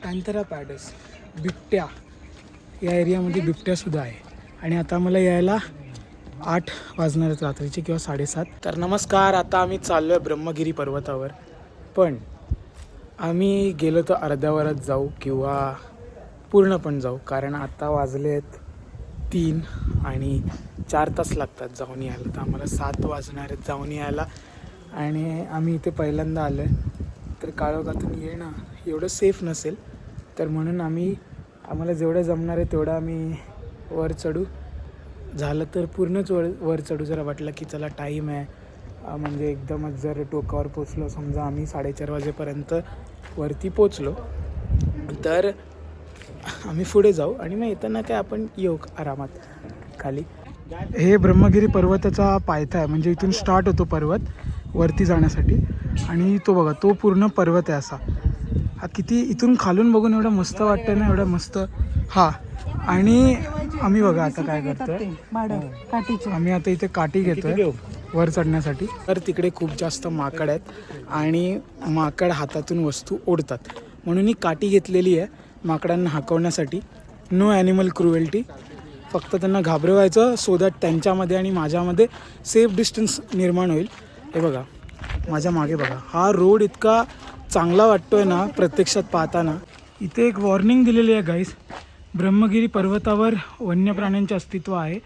Kantara pads, बिबट्या, या एरियामध्ये बिबट्यासुद्धा आहे. आणि आता मला यायला 8 वाजणार आहेत रात्रीचे किंवा 7:30. तर नमस्कार, आता आम्ही चाललो आहे ब्रह्मगिरी पर्वतावर. पण आम्ही गेलो तर अर्ध्यावरच जाऊ किंवा पूर्ण पण जाऊ, कारण आता वाजले आहेत 3 आणि 4 तास लागतात जाऊन यायला. तर आम्हाला 7 वाजणार आहेत जाऊन यायला. आणि आम्ही इथे पहिल्यांदा आलो आहे, तर काळोखातून येणं एवढं सेफ नसेल, तर म्हणून आम्हाला जेवढं जमणार आहे तेवढं आम्ही वर चढू. झालं तर पूर्णच वर चढू. जरा वाटलं की चला टाईम आहे, म्हणजे एकदमच जर टोकावर पोचलो, समजा आम्ही 4:30 वाजेपर्यंत वरती पोचलो, तर आम्ही पुढे जाऊ आणि मग येताना काय आपण येऊ आरामात खाली. हे ब्रह्मगिरी पर्वताचा पायथा आहे, म्हणजे इथून स्टार्ट होतो पर्वत वरती जाण्यासाठी. आणि तो बघा, तो पूर्ण पर्वत आहे असा. हा किती इथून खालून बघून एवढं मस्त वाटतं ना, एवढं मस्त. हा, आणि आम्ही बघा आता काय करतोय, आम्ही आता इथे काठी घेतोय वर चढण्यासाठी. तर तिकडे खूप जास्त माकड आहेत आणि माकड हातातून वस्तू ओढतात, म्हणून ही काठी घेतलेली आहे माकडांना हाकवण्यासाठी. नो ॲनिमल क्रुएल्टी, फक्त त्यांना घाबरवायचं सो दॅट त्यांच्यामध्ये आणि माझ्यामध्ये सेफ डिस्टन्स निर्माण होईल. हे बघा माझ्या मागे बघा, हा रोड इतका चांगला वाटतोय ना प्रत्यक्षात पाहताना. इथे एक वॉर्निंग दिलेली आहे गाईस, ब्रह्मगिरी पर्वतावर वन्य प्राण्यांचे अस्तित्व आहे.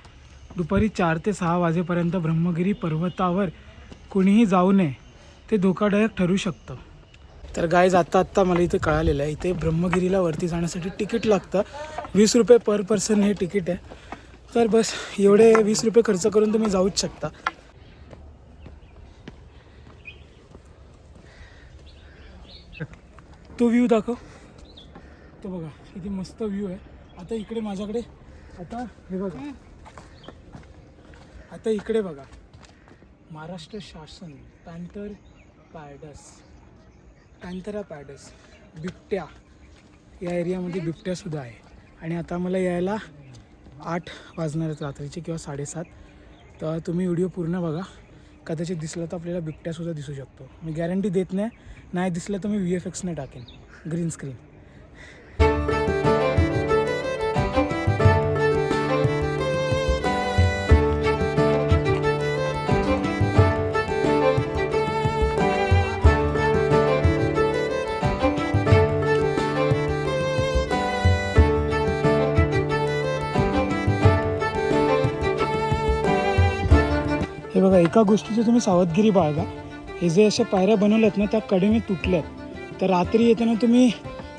दुपारी 4 ते 6 वाजेपर्यंत ब्रह्मगिरी पर्वतावर कोणीही जाऊ नये, ते धोकादायक ठरू शकतं. तर गाईज आत्ता मला इथे कळालेलं आहे, इथे ब्रह्मगिरीला वरती जाण्यासाठी तिकीट लागतं. 20 रुपये पर पर्सन हे तिकीट आहे. तर बस एवढे 20 रुपये खर्च करून तुम्ही जाऊच शकता. तो व्ह्यू दाखव, तो बघा किती मस्त व्ह्यू आहे. आता इकडे माझ्याकडे, आता हे बघा, आता इकडे बघा, महाराष्ट्र शासन कांतारा पॅडस, बिबट्या, या एरियामध्ये बिबट्यासुद्धा आहे. आणि आता मला यायला 8 वाजणार आहेत रात्रीचे किंवा 7:30. तर तुम्ही व्हिडिओ पूर्ण बघा, कदाचित दिसलं तर आपल्याला बिबट्यासुद्धा दिसू शकतो. मी गॅरंटी देत नाही दिसलं तर मी VFX ने टाकेन, ग्रीन स्क्रीन. हे बघा, एका गोष्टीची तुम्ही सावधगिरी बाळगा. हे जे अशा पायऱ्या बनवल्यात ना, त्या कडेने तुटल्यात. तर रात्री येताना तुम्ही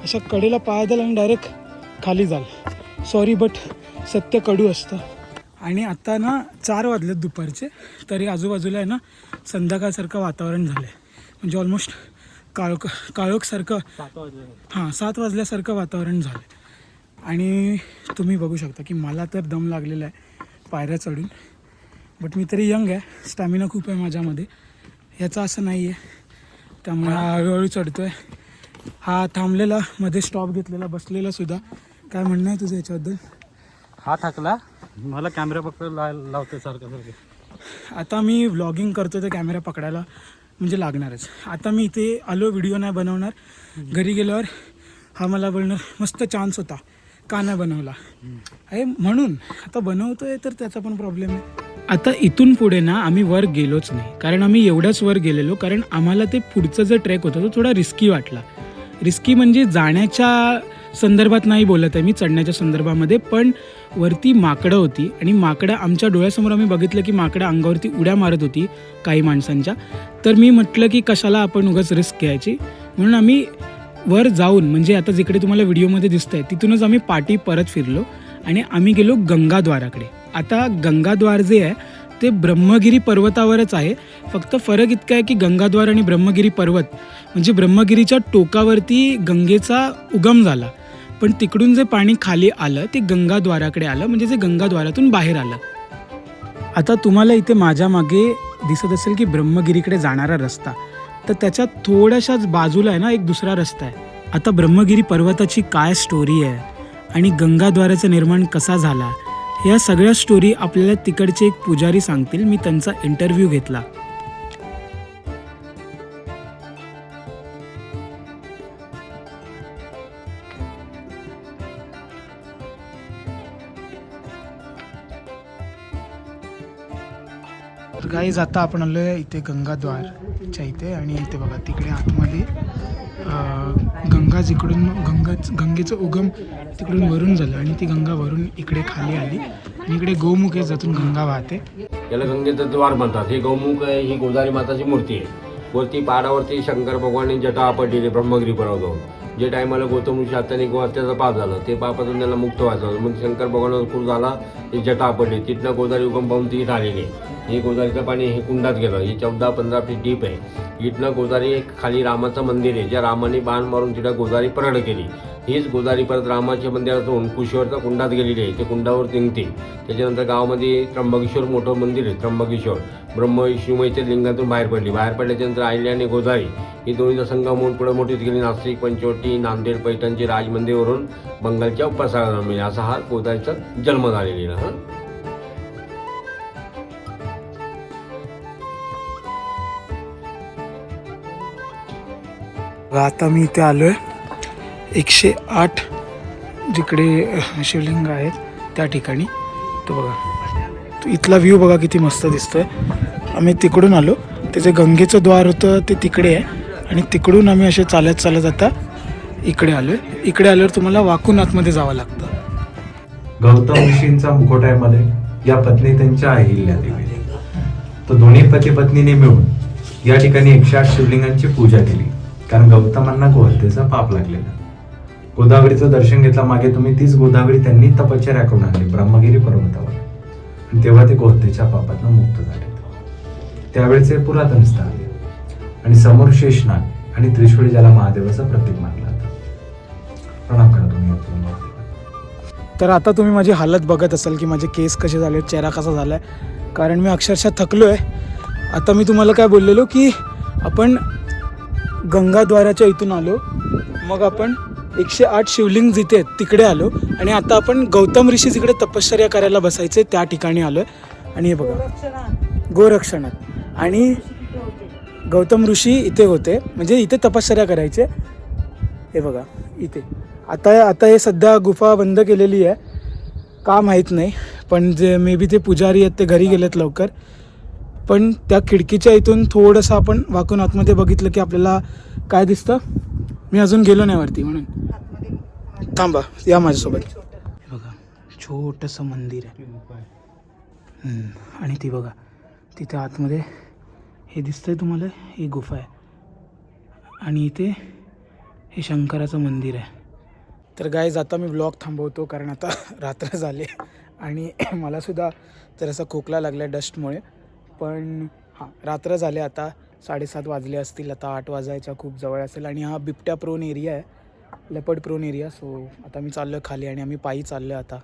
अशा कडेला पाय द्याल आणि डायरेक्ट खाली जाल. सॉरी बट सत्य कडू असतं. आणि आता ना 4 वाजलेत दुपारचे, तरी आजूबाजूला आहे ना संध्याकाळसारखं वातावरण झालं आहे, म्हणजे ऑलमोस्ट काळोखसारखं. 7 वाजल्यासारखं वातावरण झालं आहे. आणि तुम्ही बघू शकता की मला तर दम लागलेला आहे पायऱ्या चढून. बट मी तरी यंग आहे, स्टॅमिना खूप आहे माझ्यामध्ये, ह्याचं असं नाही आहे. त्यामुळे हळूहळू चढतो आहे. हा थांबलेला, मध्ये स्टॉप घेतलेला, बसलेला सुद्धा. काय म्हणणं आहे तुझं याच्याबद्दल? हा थकला, मला कॅमेरा पकडायला लावतो सारखं. आता मी व्लॉगिंग करतो तर कॅमेरा पकडायला म्हणजे लागणारच. आता मी इथे आलो, व्हिडिओ नाही बनवणार. घरी गेल्यावर हा मला बोलणार मस्त चान्स होता, का नाही बनवला आहे, म्हणून आता बनवतोय. तर त्याचा पण प्रॉब्लेम आहे. आता इथून पुढे ना आम्ही वर गेलोच नाही, कारण आम्ही एवढ्याच वर गेलेलो, कारण आम्हाला ते पुढचं जो ट्रेक होता तो थोडा रिस्की वाटला. रिस्की म्हणजे जाण्याच्या संदर्भात नाही बोलत आहे मी, चढण्याच्या संदर्भामध्ये. पण वरती माकडं होती आणि माकडं आमच्या डोळ्यासमोर आम्ही बघितलं की माकडं अंगावरती उड्या मारत होती काही माणसांच्या. तर मी म्हटलं की कशाला आपण उगाच रिस्क घ्यायची, म्हणून आम्ही वर जाऊन, म्हणजे आता जिकडे तुम्हाला व्हिडिओमध्ये दिसतंय तिथूनच आम्ही पाठी परत फिरलो आणि आम्ही गेलो गंगाद्वाराकडे. आता गंगाद्वार जे आहे ते ब्रह्मगिरी पर्वतावरच आहे, फक्त फरक इतका आहे की गंगाद्वार आणि ब्रह्मगिरी पर्वत म्हणजे ब्रह्मगिरीच्या टोकावरती गंगेचा उगम झाला, पण तिकडून जे पाणी खाली आलं ते गंगाद्वाराकडे आलं, म्हणजे जे गंगाद्वारातून बाहेर आलं. आता तुम्हाला इथे माझ्या मागे दिसत असेल की ब्रह्मगिरीकडे जाणारा रस्ता, तर त्याच्या थोड्याशाच बाजूला आहे ना एक दुसरा रस्ता आहे. आता ब्रह्मगिरी पर्वताची काय स्टोरी आहे आणि गंगाद्वाराचं निर्माण कसा झाला, या सगळ्या स्टोरी आपल्याला तिकडचे एक पुजारी सांगतील. मी त्यांचा इंटरव्ह्यू घेतला. तर गाईज आता आपण आलो आहे इथे गंगाद्वारच्या इथे आणि इथे बघा तिकडे आतमध्ये गंगा जिकडून गंगेचं उगम तिकडून वरून झालं आणि ती गंगा वरून इकडे खाली आली आणि इकडे गोमुख आहे ज्यातून गंगा वाहते. याला गंगेचं द्वार म्हणतात. हे गौमुख आहे, ही गोदावरी माताची मूर्ती आहे. वरती पहाडावरती शंकर भगवान जटा आपटलेली ब्रह्मगिरी पर्वतावर. जे टायमाला गौतम ऋषी हाताने गोहत्याचं पाप झालं ते पापातून त्याला मुक्त व्हायचं होतं. मग शंकर भगवानावर खूर झाला, ते जटा आपटली. तिथनं गोदावरी उगम पाहून ती इथं आलेली आहे. हे गोदावरीचं पाणी हे कुंडात गेलं. ही 14-15 फीट डीप आहे. इथनं गोदावरी एक खाली रामाचं मंदिर आहे, ज्या रामाने बाण मारून तिथं गोदावरी परड केली. हीच गोदावरी परत रामाच्या मंदिरातून कुशेवरच्या कुंडात गेलेली आहे. ते कुंडावर निघते. त्याच्यानंतर गावामध्ये त्र्यंबकेश्वर मोठं मंदिर आहे. त्र्यंबकेश्वर ब्रह्म शिवमयीच्या लिंगातून बाहेर पडल्याच्यानंतर अहिल्या आणि गोदावरी ही दोन्हीचा संगम होऊन पुढे मोठीच गेली. नाशिक, पंचवटी, नांदेड, पैठणचे राजमंदिरवरून बंगालच्या उपसागराला मिळेल असा हा गोदावरीचा जन्म झालेला हा. आता मी इथे आलो आहे 108 जिकडे शिवलिंग आहेत त्या ठिकाणी. तो बघा, तो इथला व्ह्यू बघा किती मस्त दिसतोय. आम्ही तिकडून आलो, त्याचे गंगेचं द्वार होतं ते तिकडे आहे आणि तिकडून आम्ही असे चालत आता इकडे आलो आहे. इकडे आल्यावर तुम्हाला वाकून आतमध्ये जावं लागतं. गौतम ऋषींचा मुखोट्यामध्ये या पत्नी त्यांच्या अहिल्या देवी. तर दोन्ही पती पत्नीने मिळून या ठिकाणी 108 शिवलिंगांची पूजा केली, कारण गौतमांना गोहत्येचा पाप लागलेला. गोदावरीचं दर्शन घेतलं. मागे तुम्ही तीच गोदावरी त्यांनी तपश्चर्या करून आणली ब्रह्मगिरी पर्वतावर आणि तेव्हा ते गोहत्येच्या पापातून मुक्त झाले. त्यावेळेचे पुरातन स्थान आहे आणि समोर शेषनाग आणि त्रिशूळ ज्याला महादेवाचं प्रतीक मानलं जातं. प्रणाम करा तुम्ही. तर आता तुम्ही माझी हालत बघत असाल की माझे केस कसे झाले, चेहरा कसा झाला आहे, कारण मी अक्षरशः थकलो आहे. आता मी तुम्हाला काय बोललेलो की आपण गंगाद्वाराच्या इथून आलो, मग आपण 108 शिवलिंग जिथे आहेत तिकडे आलो आणि आता आपण गौतम ऋषी जिकडे तपश्चर्या करायला बसायचे त्या ठिकाणी आलो आहे. आणि हे बघा गोरक्षणात आणि गौतम ऋषी इथे होते, म्हणजे इथे तपश्चर्या करायचे. हे बघा इथे आता हे सध्या गुफा बंद केलेली आहे का माहीत नाही, पण जे मे बी ते पुजारी आहेत ते घरी गेलेत लवकर. पण त्या खिडकीच्या इथून थोडंसं आपण वाकून आतमध्ये बघितलं की आपल्याला काय दिसतं. मी अजून गेलो नाही वरती म्हणून थांबा, या माझ्यासोबत. हे बघा छोटंसं मंदिर आहे आणि ती बघा तिथे आतमध्ये हे दिसतंय तुम्हाला, ही गुफा आहे आणि इथे हे शंकराचं मंदिर आहे. तर गाईज आता मी ब्लॉग थांबवतो कारण आता रात्र झाली आणि मलासुद्धा जरासा खोकला लागला डस्टमुळे. पण हां, रात्र झाले, आता 7:30 वाजले असतील, आता 8 वाजायच्या खूप जवळ असेल. आणि हा बिबट्या प्रोन एरिया आहे, लेपर्ड प्रोन एरिया. सो आता मी चाललो खाली आणि आम्ही पायी चाललो आता.